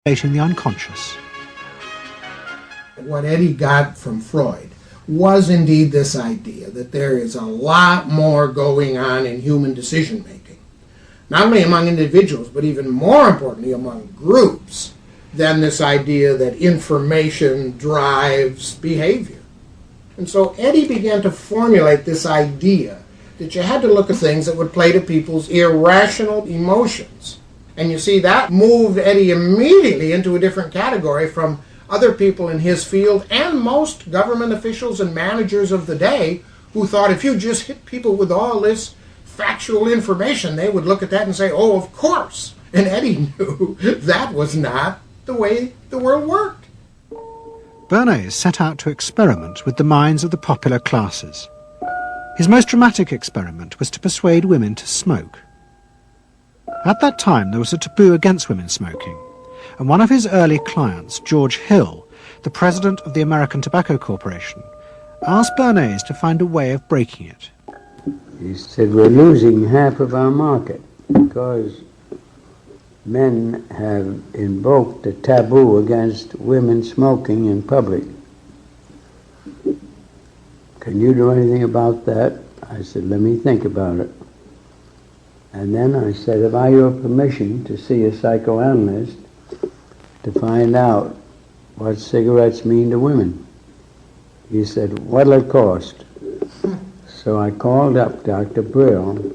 the unconscious. What Eddie got from Freud was indeed this idea that there is a lot more going on in human decision-making, not only among individuals, but even more importantly among groups, than this idea that information drives behavior. And so Eddie began to formulate this idea that you had to look at things that would play to people's irrational emotions. And you see, that moved Eddie immediately into a different category from other people in his field and most government officials and managers of the day who thought if you just hit people with all this factual information, they would look at that and say, oh, of course. And Eddie knew that was not the way the world worked. Bernays set out to experiment with the minds of the popular classes. His most dramatic experiment was to persuade women to smoke. At that time, there was a taboo against women smoking, and one of his early clients, George Hill, the president of the American Tobacco Corporation, asked Bernays to find a way of breaking it. He said, we're losing half of our market because men have invoked a taboo against women smoking in public. Can you do anything about that? I said, let me think about it. And then I said, have I your permission to see a psychoanalyst to find out what cigarettes mean to women? He said, what'll it cost? So I called up Dr. Brill,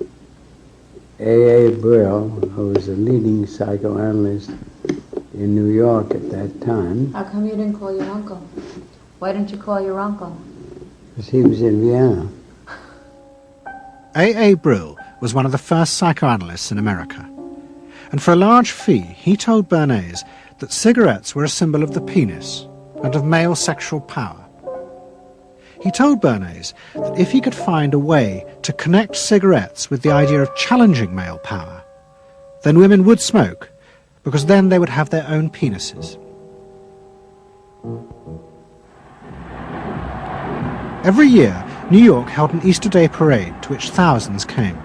A.A. Brill, who was a leading psychoanalyst in New York at that time. How come you didn't call your uncle? Why didn't you call your uncle? Because he was in Vienna. A.A. Brill was one of the first psychoanalysts in America. And for a large fee, he told Bernays that cigarettes were a symbol of the penis and of male sexual power. He told Bernays that if he could find a way to connect cigarettes with the idea of challenging male power, then women would smoke, because then they would have their own penises. Every year, New York held an Easter Day parade to which thousands came,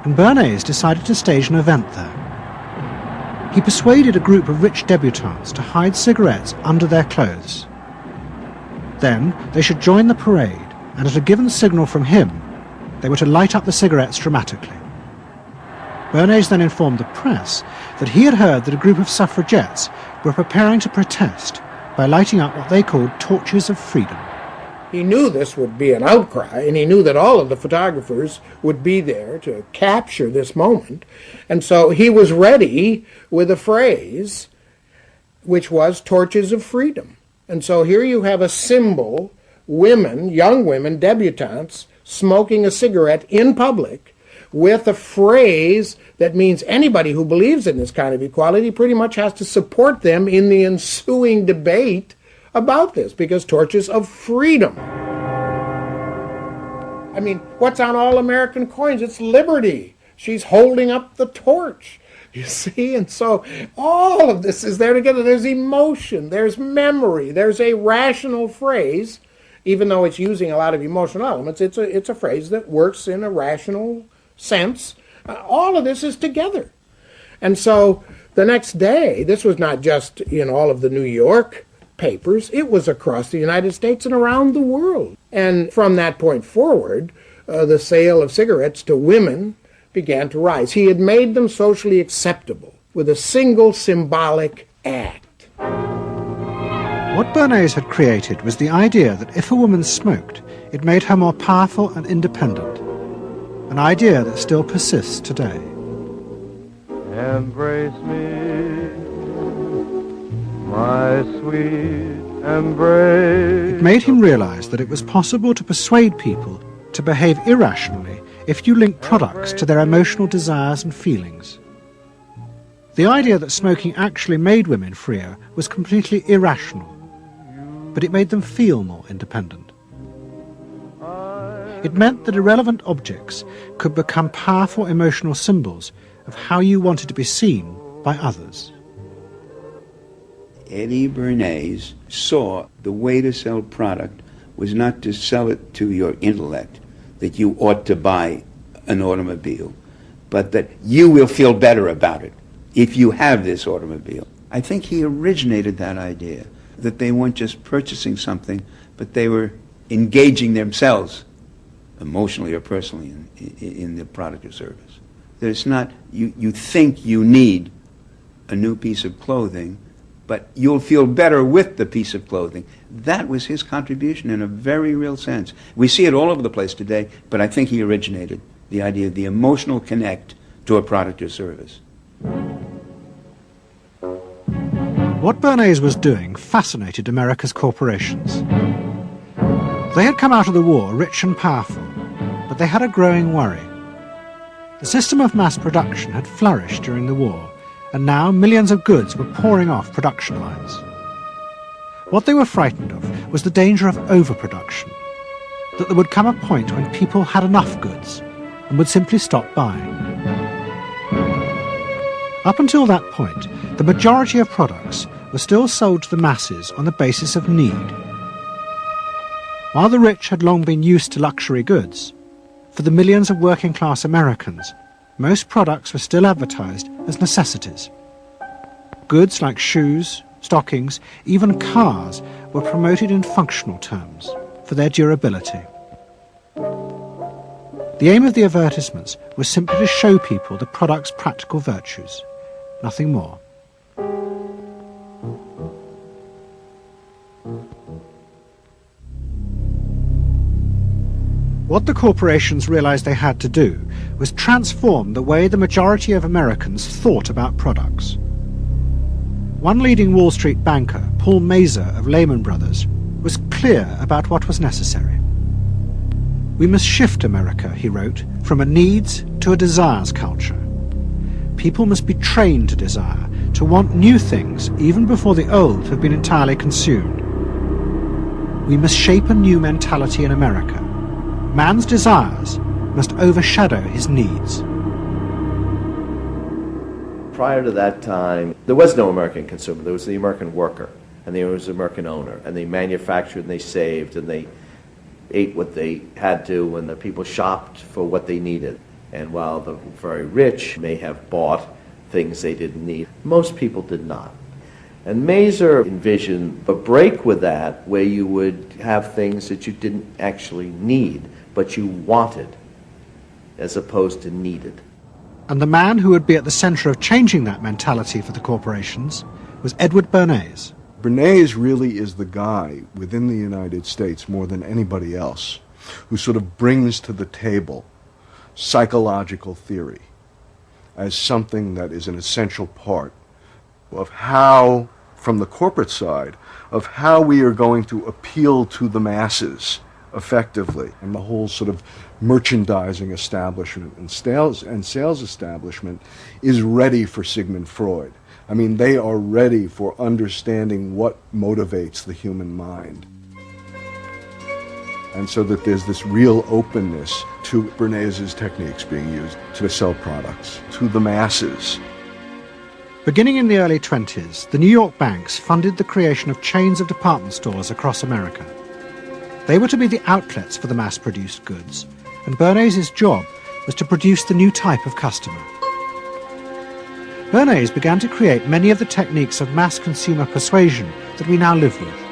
and Bernays decided to stage an event there. He persuaded a group of rich debutantes to hide cigarettes under their clothes. Then they should join the parade, and at a given signal from him, they were to light up the cigarettes dramatically. Bernays then informed the press that he had heard that a group of suffragettes were preparing to protest by lighting up what they called torches of freedom. He knew this would be an outcry, and he knew that all of the photographers would be there to capture this moment. And so he was ready with a phrase which was torches of freedom. And so here you have a symbol, women, young women, debutantes, smoking a cigarette in public with a phrase that means anybody who believes in this kind of equality pretty much has to support them in the ensuing debate about this, because torches of freedom. I mean, what's on all American coins? It's liberty. She's holding up the torch. You see? And so all of this is there together. There's emotion, there's memory, there's a rational phrase, even though it's using a lot of emotional elements, it's a phrase that works in a rational sense. All of this is together. And so the next day, this was not just in all of the New York papers, it was across the United States and around the world. And from that point forward, the sale of cigarettes to women began to rise. He had made them socially acceptable with a single symbolic act. What Bernays had created was the idea that if a woman smoked, it made her more powerful and independent, an idea that still persists today. Embrace me, my sweet embrace. It made him realize that it was possible to persuade people to behave irrationally if you link products to their emotional desires and feelings. The idea that smoking actually made women freer was completely irrational, but it made them feel more independent. It meant that irrelevant objects could become powerful emotional symbols of how you wanted to be seen by others. Eddie Bernays saw the way to sell product was not to sell it to your intellect, that you ought to buy an automobile, but that you will feel better about it if you have this automobile. I think he originated that idea, that they weren't just purchasing something, but they were engaging themselves emotionally or personally in the product or service. That it's not, you think you need a new piece of clothing, but you'll feel better with the piece of clothing. That was his contribution in a very real sense. We see it all over the place today, but I think he originated the idea of the emotional connect to a product or service. What Bernays was doing fascinated America's corporations. They had come out of the war rich and powerful, but they had a growing worry. The system of mass production had flourished during the war, and now millions of goods were pouring off production lines. What they were frightened of was the danger of overproduction, that there would come a point when people had enough goods and would simply stop buying. Up until that point, the majority of products were still sold to the masses on the basis of need. While the rich had long been used to luxury goods, for the millions of working-class Americans, most products were still advertised as necessities. Goods like shoes, stockings, even cars were promoted in functional terms for their durability. The aim of the advertisements was simply to show people the product's practical virtues, nothing more. What the corporations realized they had to do was transform the way the majority of Americans thought about products. One leading Wall Street banker, Paul Mazur of Lehman Brothers, was clear about what was necessary. We must shift America, he wrote, from a needs to a desires culture. People must be trained to desire, to want new things even before the old have been entirely consumed. We must shape a new mentality in America. Man's desires must overshadow his needs. Prior to that time, there was no American consumer. There was the American worker, and there was the American owner, and they manufactured and they saved and they ate what they had to, and the people shopped for what they needed. And while the very rich may have bought things they didn't need, most people did not. And Mazur envisioned a break with that, where you would have things that you didn't actually need, but you wanted, as opposed to needed. And the man who would be at the center of changing that mentality for the corporations was Edward Bernays. Bernays really is the guy within the United States, more than anybody else, who sort of brings to the table psychological theory as something that is an essential part of how, from the corporate side, of how we are going to appeal to the masses effectively. And the whole sort of merchandising establishment and sales establishment is ready for Sigmund Freud. I mean, they are ready for understanding what motivates the human mind. And so that there's this real openness to Bernays' techniques being used to sell products to the masses. Beginning in the early 20s, the New York banks funded the creation of chains of department stores across America. They were to be the outlets for the mass-produced goods, and Bernays' job was to produce the new type of customer. Bernays began to create many of the techniques of mass consumer persuasion that we now live with.